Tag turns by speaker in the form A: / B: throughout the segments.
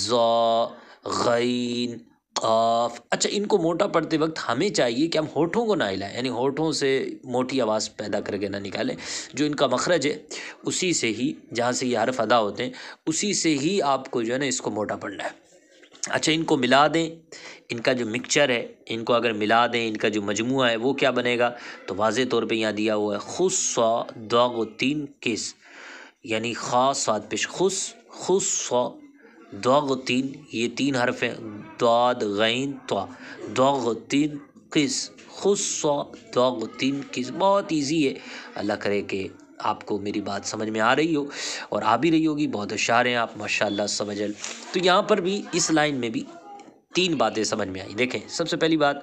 A: ظا، غین، قاف۔ اچھا، ان کو موٹا پڑھتے وقت ہمیں چاہیے کہ ہم ہونٹوں کو نہ ہلائیں، یعنی ہونٹوں سے موٹی آواز پیدا کر کے نہ نکالیں، جو ان کا مخرج ہے اسی سے ہی، جہاں سے یہ حرف ادا ہوتے ہیں اسی سے ہی آپ کو جو ہے نا اس کو موٹا پڑھنا ہے۔ اچھا، ان کو ملا دیں، ان کا جو مکسچر ہے ان کو اگر ملا دیں، ان کا جو مجموعہ ہے وہ کیا بنے گا؟ تو واضح طور پہ یہاں دیا ہوا ہے خس صا ضاد تین کس، یعنی خاص صاد پیش خس، خس صا ضاد تین، یہ تین حرف ہیں، ضاد غین طا، ضاد تین قس، خس صا ضاد تین کس۔ بہت ایزی ہے، اللہ کرے کہ آپ کو میری بات سمجھ میں آ رہی ہو اور آ بھی رہی ہوگی، بہت ہوشیار ہیں آپ ماشاءاللہ سمجھل۔ تو یہاں پر بھی اس لائن میں بھی تین باتیں سمجھ میں آئی۔ دیکھیں، سب سے پہلی بات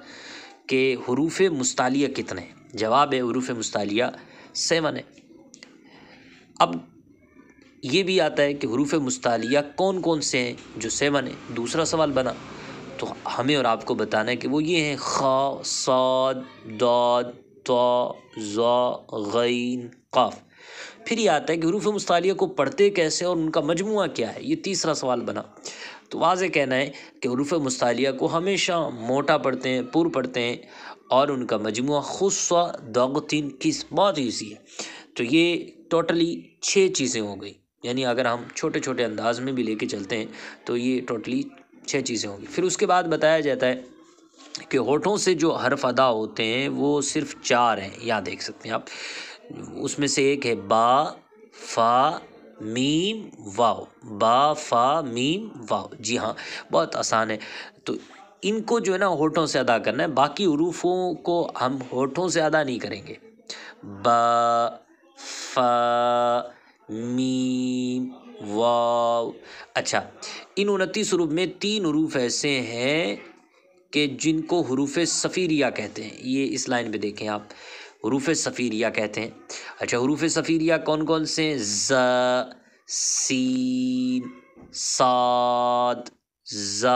A: کہ حروف مستعلیہ کتنے ہیں؟ جواب ہے حروف مستعلیہ 7 ہے۔ اب یہ بھی آتا ہے کہ حروف مستعلیہ کون کون سے ہیں؟ جو 7 ہے۔ دوسرا سوال بنا تو ہمیں اور آپ کو بتانا ہے کہ وہ یہ ہیں خا، صاد، ضاد، طا، ظا، غین، قاف۔ پھر یہ آتا ہے کہ حروف مستعلیہ کو پڑھتے کیسے اور ان کا مجموعہ کیا ہے؟ یہ تیسرا سوال بنا۔ تو واضح کہنا ہے کہ حروف مستعلیہ کو ہمیشہ موٹا پڑھتے ہیں، پر پڑھتے ہیں، اور ان کا مجموعہ خص ضاغطین کس، بہت ایزی ہے۔ تو یہ ٹوٹلی 6 چیزیں ہو گئی، یعنی اگر ہم چھوٹے چھوٹے انداز میں بھی لے کے چلتے ہیں تو یہ ٹوٹلی 6 چیزیں ہوں گی۔ پھر اس کے بعد بتایا جاتا ہے کہ ہونٹوں سے جو حرف ادا ہوتے ہیں وہ صرف 4 ہیں، یہاں دیکھ سکتے ہیں آپ، اس میں سے ایک ہے با، فا، میم، واو۔ با، فا، میم، واو۔ جی ہاں، بہت آسان ہے۔ تو ان کو جو ہے نا ہونٹوں سے ادا کرنا ہے، باقی حروفوں کو ہم ہونٹوں سے ادا نہیں کریں گے۔ با، فا، میم، واو۔ اچھا، ان 29 حروف میں 3 حروف ایسے ہیں کہ جن کو حروف صفیریہ کہتے ہیں۔ یہ اس لائن پہ دیکھیں آپ، حروف صفیریہ کہتے ہیں۔ اچھا، حروف صفیریہ کون کون سے ہیں؟ ز، سین، صاد، ز،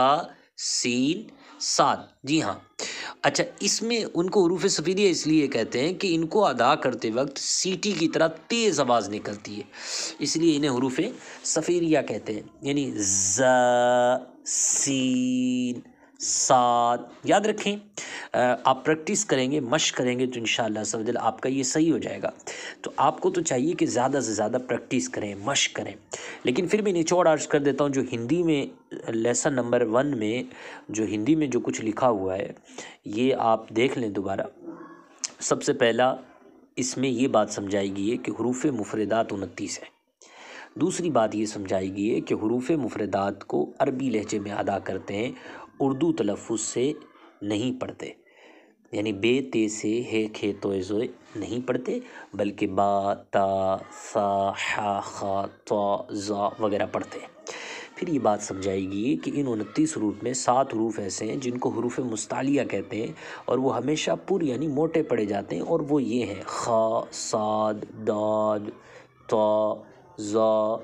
A: سین، صاد۔ جی ہاں۔ اچھا، اس میں ان کو حروف صفیریہ اس لیے کہتے ہیں کہ ان کو ادا کرتے وقت سیٹی کی طرح تیز آواز نکلتی ہے، اس لیے انہیں حروف صفیریہ کہتے ہیں، یعنی ز، سین، صاد۔ یاد رکھیں، آپ پریکٹس کریں گے، مشق کریں گے تو انشاءاللہ عز و جل آپ کا یہ صحیح ہو جائے گا۔ تو آپ کو تو چاہیے کہ زیادہ سے زیادہ پریکٹس کریں، مشق کریں، لیکن پھر بھی نچوڑ عرض کر دیتا ہوں، جو ہندی میں لیسن نمبر 1 میں جو ہندی میں جو کچھ لکھا ہوا ہے یہ آپ دیکھ لیں دوبارہ۔ سب سے پہلا اس میں یہ بات سمجھائی گئی ہے کہ حروف مفردات 29 ہیں۔ دوسری بات یہ سمجھائی گئی ہے کہ حروف مفردات کو عربی لہجے میں ادا کرتے ہیں، اردو تلفظ سے نہیں پڑھتے، یعنی بے تے سے ہے کھے توئے زوئے نہیں پڑھتے، بلکہ با، تا، ثا، حا، خا، طا، ظا وغیرہ پڑھتے ہیں۔ پھر یہ بات سمجھائی گئی ہے کہ ان 29 حروف میں 7 حروف ایسے ہیں جن کو حروف مستعلیہ کہتے ہیں، اور وہ ہمیشہ پر یعنی موٹے پڑھے جاتے ہیں، اور وہ یہ ہیں خا، صاد، داد، طا، ظا،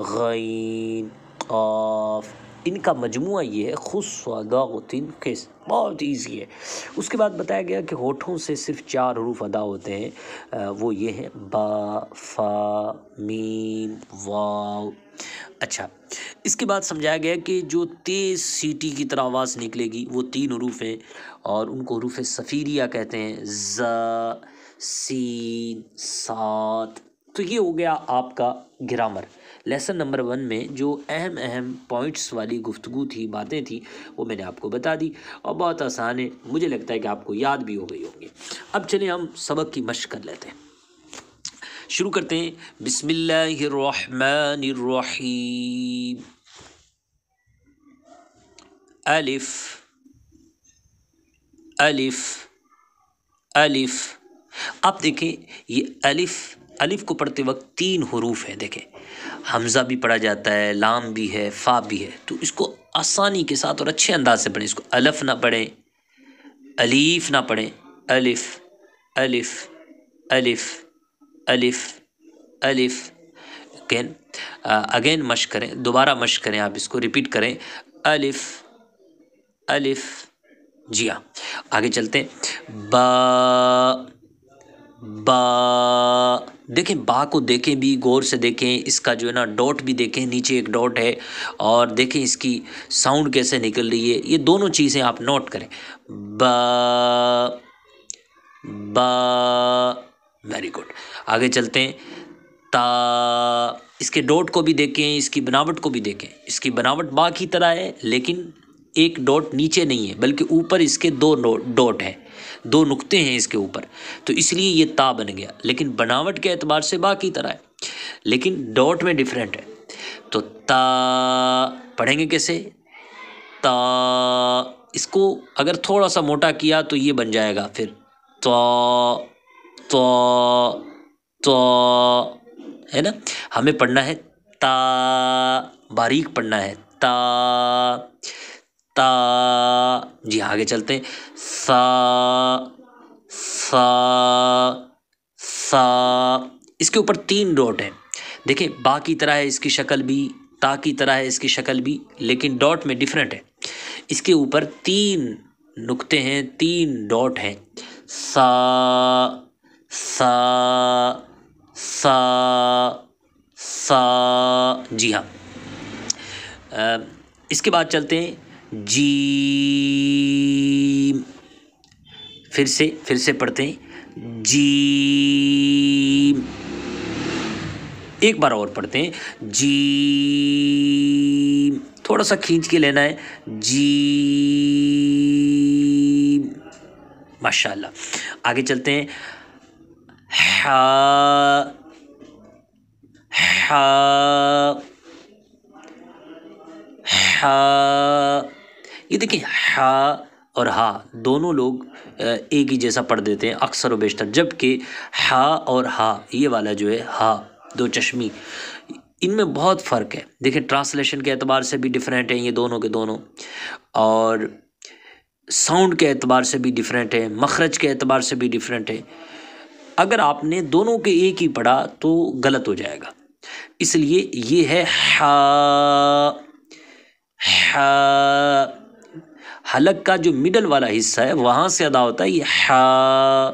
A: غین، قاف۔ ان کا مجموعہ یہ ہے خص ضاغطین قس، بہت ایزی ہے۔ اس کے بعد بتایا گیا کہ ہونٹوں سے صرف 4 حروف ادا ہوتے ہیں، وہ یہ ہیں با، فا، میم، واو۔ اچھا، اس کے بعد سمجھایا گیا کہ جو تیز سیٹی کی طرح آواز نکلے گی وہ 3 حروف ہیں، اور ان کو حروف صفیریہ کہتے ہیں، ز، سین، صاد۔ تو یہ ہو گیا آپ کا گرامر۔ لیسن نمبر 1 میں جو اہم پوائنٹس والی گفتگو تھی، باتیں تھیں، وہ میں نے آپ کو بتا دی، اور بہت آسان ہے، مجھے لگتا ہے کہ آپ کو یاد بھی ہو گئی ہوں گی۔ اب چلیں ہم سبق کی مشق کر لیتے ہیں، شروع کرتے ہیں۔ بسم اللہ الرحمن الرحیم۔ الف، الف، الف۔ آپ دیکھیں یہ الف کو پڑھتے وقت 3 حروف ہیں، دیکھیں حمزہ بھی پڑھا جاتا ہے، لام بھی ہے، فا بھی ہے، تو اس کو آسانی کے ساتھ اور اچھے انداز سے پڑھیں، اس کو الف نہ پڑھیں، الیف نہ پڑھیں، الف، الف، الف، الف، الف۔ اگین مشق کریں، دوبارہ مشق کریں، آپ اس کو ریپیٹ کریں، الف، الف۔ جی ہاں، آگے چلتے ہیں۔ با، با، دیکھیں با کو دیکھیں بھی غور سے دیکھیں، اس کا جو ہے نا ڈاٹ بھی دیکھیں، نیچے ایک ڈاٹ ہے، اور دیکھیں اس کی ساؤنڈ کیسے نکل رہی ہے، یہ دونوں چیزیں آپ نوٹ کریں. با، با، ویری گڈ. آگے چلتے ہیں. تا، اس کے ڈاٹ کو بھی دیکھیں، اس کی بناوٹ کو بھی دیکھیں. اس کی بناوٹ با کی طرح ہے، لیکن ایک ڈاٹ نیچے نہیں ہے بلکہ اوپر اس کے دو ڈاٹ ہیں، دو نقطے ہیں اس کے اوپر، تو اس لیے یہ تا بن گیا. لیکن بناوٹ کے اعتبار سے با کی طرح ہے، لیکن ڈاٹ میں ڈیفرنٹ ہے. تو تا پڑھیں گے کیسے؟ تا، اس کو اگر تھوڑا سا موٹا کیا تو یہ بن جائے گا پھر تو، تو، تو، ہے نا. ہمیں پڑھنا ہے تا، باریک پڑھنا ہے تا، تا. جی آگے چلتے ہیں. سا، سا، سا. اس کے اوپر 3 ڈاٹ ہیں، دیکھیں با کی طرح ہے اس کی شکل بھی، تا کی طرح ہے اس کی شکل بھی، لیکن ڈاٹ میں ڈیفرنٹ ہے. اس کے اوپر 3 نقطے ہیں، 3 ڈاٹ ہیں. سا، سا، سا، سا. جی ہاں. اس کے بعد چلتے ہیں جیم. پھر سے پڑھتے ہیں جیم. ایک بار اور پڑھتے ہیں جیم، تھوڑا سا کھینچ کے لینا ہے. جیم، ماشاءاللہ. آگے چلتے ہیں. ہا، ہا، ہا. یہ دیکھیں ہا اور ہا دونوں لوگ ایک ہی جیسا پڑھ دیتے ہیں اکثر و بیشتر، جبکہ ہا اور ہا یہ والا جو ہے ہا دو چشمی، ان میں بہت فرق ہے. دیکھیں ٹرانسلیشن کے اعتبار سے بھی ڈیفرنٹ ہیں یہ دونوں کے دونوں، اور ساؤنڈ کے اعتبار سے بھی ڈیفرنٹ ہے، مخرج کے اعتبار سے بھی ڈیفرنٹ ہے. اگر آپ نے دونوں کے ایک ہی پڑھا تو غلط ہو جائے گا. اس لیے یہ ہے ہا، ہا. حلق کا جو مڈل والا حصہ ہے وہاں سے ادا ہوتا ہے یہ ہا،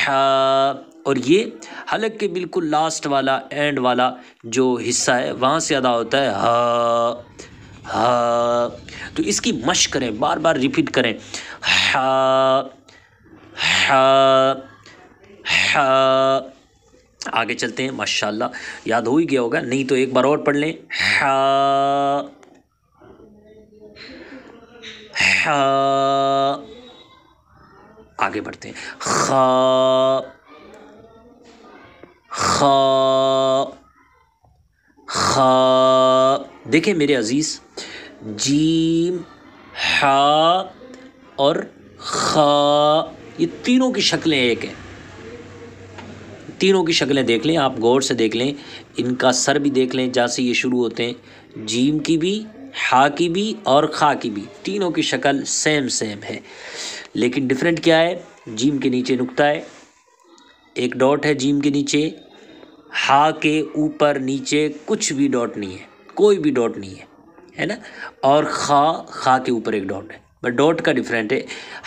A: ہا. اور یہ حلق کے بالکل لاسٹ والا اینڈ والا جو حصہ ہے وہاں سے ادا ہوتا ہے ہا، ہا. تو اس کی مشق کریں، بار بار ریپیٹ کریں. ہا، ہا، ہا. آگے چلتے ہیں. ماشاءاللہ یاد ہو ہی گیا ہوگا، نہیں تو ایک بار اور پڑھ لیں. ہا، ہا. آگے بڑھتے ہیں. خا، خا، خا. دیکھیں میرے عزیز، جیم، ہا اور خا یہ تینوں کی شکلیں ایک ہیں. تینوں کی شکلیں دیکھ لیں آپ، غور سے دیکھ لیں، ان کا سر بھی دیکھ لیں جہاں سے یہ شروع ہوتے ہیں. جیم کی بھی، ہا کی بھی اور خا کی بھی، تینوں کی شکل سیم ہے، لیکن ڈیفرنٹ کیا ہے؟ جیم کے نیچے نقطہ ہے، ایک ڈاٹ ہے جیم کے نیچے. ہا کے اوپر نیچے کچھ بھی ڈاٹ نہیں ہے، کوئی بھی ڈاٹ نہیں ہے نا. اور خا کے اوپر ایک ڈاٹ ہے، بٹ ڈاٹ کا ڈیفرنٹ ہے.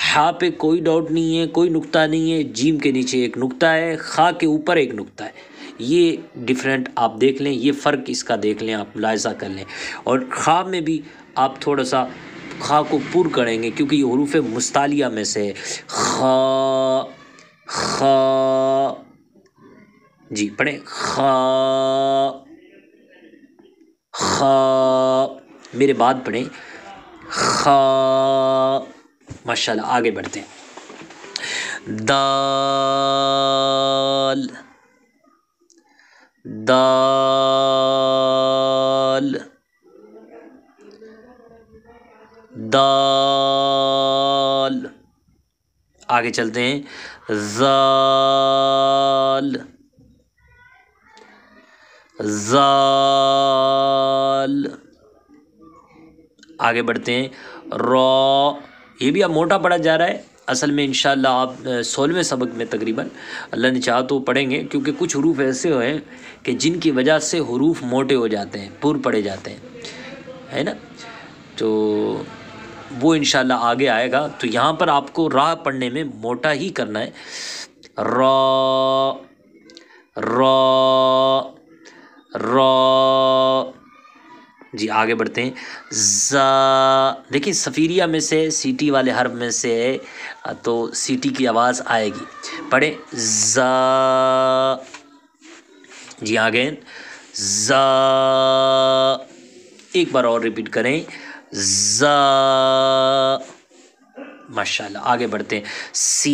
A: ہا پہ کوئی ڈاٹ نہیں ہے، کوئی نقطہ نہیں ہے، جیم کے نیچے ایک نقطہ ہے، خا کے اوپر ایک نقطہ ہے. یہ ڈیفرنٹ آپ دیکھ لیں، یہ فرق اس کا دیکھ لیں، آپ ملاحظہ کر لیں. اور خا میں بھی آپ تھوڑا سا خا کو پر کریں گے کیونکہ یہ حروف مستعلیہ میں سے ہے. خا، خا. جی پڑھیں. خا، خا. میرے بعد پڑھیں. خا. ماشاءاللہ. آگے بڑھتے ہیں. دال، دال، دال. آگے چلتے ہیں. زال، زال. آگے بڑھتے ہیں. را. یہ بھی اب موٹا پڑا جا رہا ہے اصل میں، انشاءاللہ آپ 16ویں سبق میں تقریباً اللہ نے چاہا تو پڑھیں گے، کیونکہ کچھ حروف ایسے ہیں کہ جن کی وجہ سے حروف موٹے ہو جاتے ہیں، پر پڑے جاتے ہیں، ہے نا. تو وہ انشاءاللہ آگے آئے گا. تو یہاں پر آپ کو راہ پڑھنے میں موٹا ہی کرنا ہے. را را را. جی آگے بڑھتے ہیں. زا. دیکھیں صفیریہ میں سے سیٹی والے حرف میں سے تو سیٹی کی آواز آئے گی. پڑھیں زا. جی آگے زا. ایک بار اور ریپیٹ کریں زا. ماشاءاللہ. آگے بڑھتے ہیں. سین.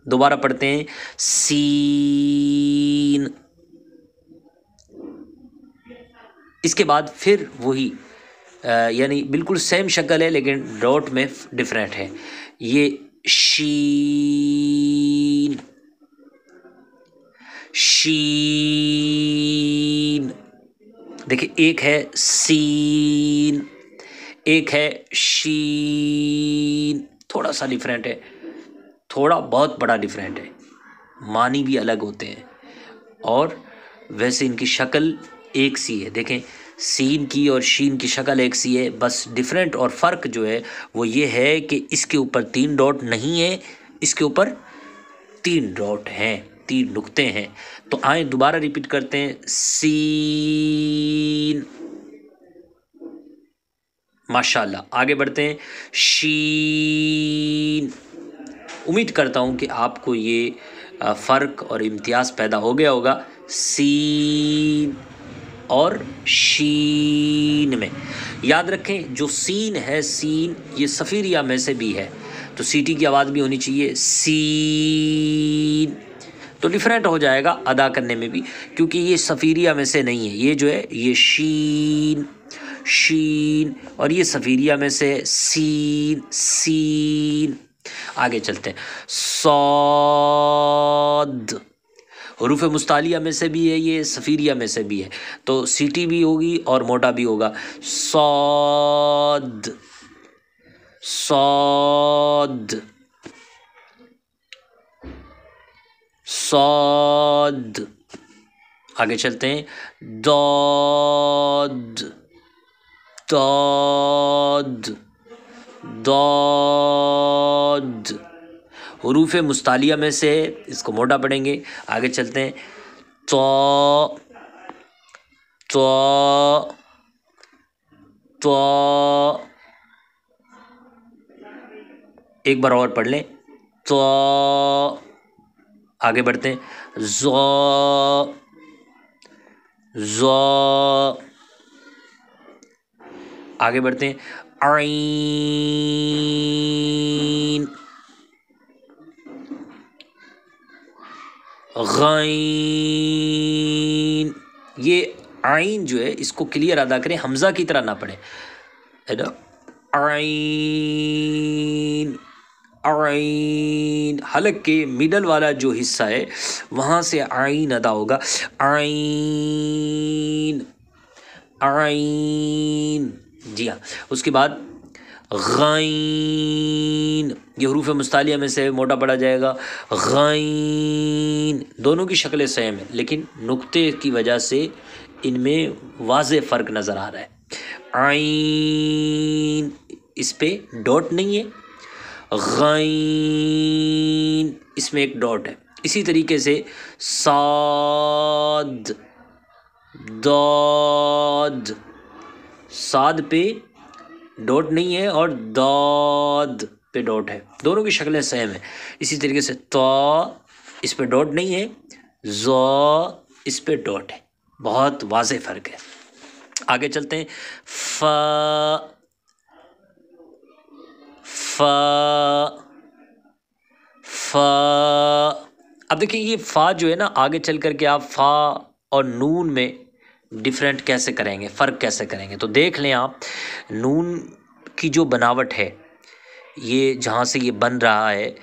A: دوبارہ پڑھتے ہیں سین. اس کے بعد پھر وہی یعنی بالکل سیم شکل ہے لیکن ڈاٹ میں ڈفرینٹ ہے. یہ شین شین. دیکھیں ایک ہے سین ایک ہے شین. تھوڑا سا ڈفرینٹ ہے, تھوڑا بہت بڑا ڈفرینٹ ہے, معنی بھی الگ ہوتے ہیں اور ویسے ان کی شکل ایک سی ہے. دیکھیں سین کی اور شین کی شکل ایک سی ہے, بس ڈفرینٹ اور فرق جو ہے وہ یہ ہے کہ اس کے اوپر 3 ڈاٹ نہیں ہے, اس کے اوپر 3 ڈاٹ ہیں, 3 نقطے ہیں. تو آئیں دوبارہ ریپیٹ کرتے ہیں سین. ماشاءاللہ. آگے بڑھتے ہیں شین. امید کرتا ہوں کہ آپ کو یہ فرق اور امتیاز پیدا ہو گیا ہوگا سین اور شین میں. یاد رکھیں جو سین ہے سین یہ صفیریہ میں سے بھی ہے تو سیٹی کی آواز بھی ہونی چاہیے سین. تو ڈیفرنٹ ہو جائے گا ادا کرنے میں بھی کیونکہ یہ صفیریہ میں سے نہیں ہے. یہ جو ہے یہ شین شین اور یہ صفیریہ میں سے سین سین. آگے چلتے ہیں. صاد. حروف مستعلیہ میں سے بھی ہے, یہ صفیریہ میں سے بھی ہے تو سیٹی بھی ہوگی اور موٹا بھی ہوگا. صاد صاد صاد. آگے چلتے ہیں. داد داد داد. حروف مستعلیہ میں سے اس کو موٹا پڑھیں گے. آگے چلتے ہیں. طا طا طا. ایک بار اور پڑھ لیں طا. آگے بڑھتے ہیں. ظا ظا. آگے بڑھتے ہیں. عین غین. یہ عین جو ہے اس کو کلیئر ادا کریں, حمزہ کی طرح نہ پڑھیں ہے نا. عین عین. حلق کے مڈل والا جو حصہ ہے وہاں سے عین ادا ہوگا. عین عین. جی ہاں. اس کے بعد غین. یہ حروف مستعلیہ میں سے موٹا پڑا جائے گا. غین. دونوں کی شکلیں سیم ہیں لیکن نقطے کی وجہ سے ان میں واضح فرق نظر آ رہا ہے. عین اس پہ ڈاٹ نہیں ہے, غین اس میں ایک ڈاٹ ہے. اسی طریقے سے صاد داد. صاد پہ ڈاٹ نہیں ہے اور داد پہ ڈاٹ ہے, دونوں کی شکلیں سیم ہیں. اسی طریقے سے طا اس پہ ڈاٹ نہیں ہے, ظا اس پہ ڈاٹ ہے, بہت واضح فرق ہے. آگے چلتے ہیں. فا فا فا. اب دیکھیں یہ فا جو ہے نا آگے چل کر کے آپ فا اور نون میں ڈفرینٹ کیسے کریں گے, فرق کیسے کریں گے. تو دیکھ لیں آپ نون کی جو بناوٹ ہے یہ جہاں سے یہ بن رہا ہے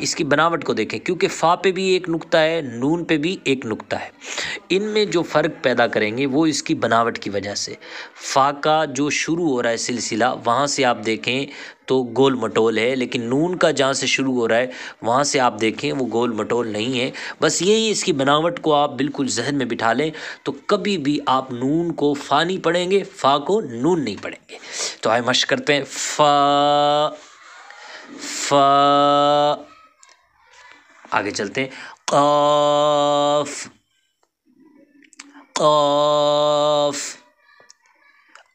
A: اس کی بناوٹ کو دیکھیں کیونکہ فا پہ بھی ایک نقطہ ہے نون پہ بھی ایک نقطہ ہے. ان میں جو فرق پیدا کریں گے وہ اس کی بناوٹ کی وجہ سے. فا کا جو شروع ہو رہا ہے سلسلہ وہاں سے آپ دیکھیں تو گول مٹول ہے لیکن نون کا جہاں سے شروع ہو رہا ہے وہاں سے آپ دیکھیں وہ گول مٹول نہیں ہے. بس یہی اس کی بناوٹ کو آپ بالکل ذہن میں بٹھا لیں تو کبھی بھی آپ نون کو فا نہیں پڑھیں گے, فا کو نون نہیں پڑھیں گے. تو آئے مشق کرتے ہیں. فا فا، آگے چلتے ہیں، قاف قاف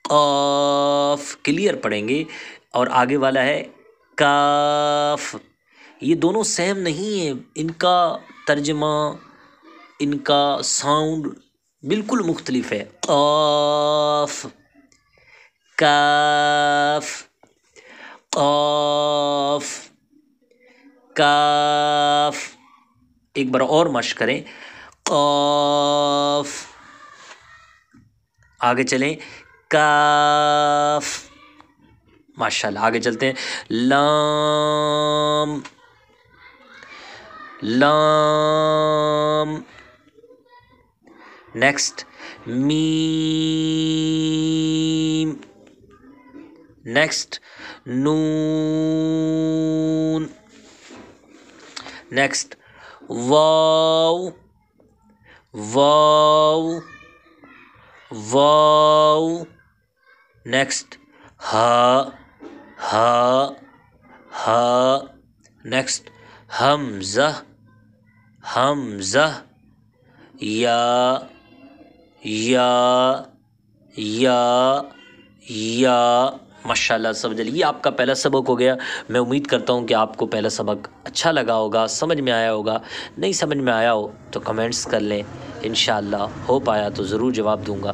A: قاف، کلیئر پڑھیں گے، اور آگے والا ہے کاف، یہ دونوں سیم نہیں ہیں، ان کا ترجمہ، ان کا ساؤنڈ بالکل مختلف ہے، قاف کاف قاف کاف، ایک بار اور مشق کریں، قاف، آگے چلیں، کاف، ماشاءاللہ، آگے چلتے ہیں، لام لام، نیکسٹ میم، نیکسٹ نون، نیکسٹ واو واو واو، نیکسٹ ہا ہا ہا، نیکسٹ حمزہ حمزہ، یا یا یا یا، ماشاءاللہ سب جل، یہ آپ کا پہلا سبق ہو گیا۔ میں امید کرتا ہوں کہ آپ کو پہلا سبق اچھا لگا ہوگا، سمجھ میں آیا ہوگا، نہیں سمجھ میں آیا ہو تو کمنٹس کر لیں، انشاءاللہ ہو پایا تو ضرور جواب دوں گا۔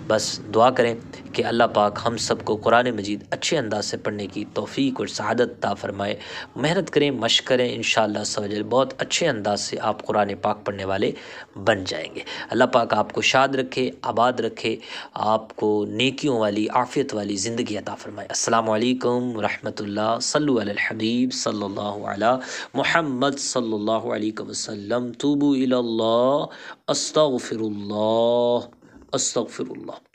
A: بس دعا کریں کہ اللہ پاک ہم سب کو قرآن مجید اچھے انداز سے پڑھنے کی توفیق اور سعادت عطا فرمائے، محنت کریں، مشق کریں، انشاءاللہ سب جل بہت اچھے انداز سے آپ قرآن پاک پڑھنے والے بن جائیں گے۔ اللہ پاک آپ کو شاد رکھے، آباد رکھے، آپ کو نیکیوں والی، عافیت والی زندگی عطا فرمائے۔ السلام علیکم ورحمۃ اللہ، صلو علی الحبیب صلی اللہ علی محمد صلی اللہ علیہ وسلم، توبوا الی اللہ، استغفر اللہ استغفر اللہ۔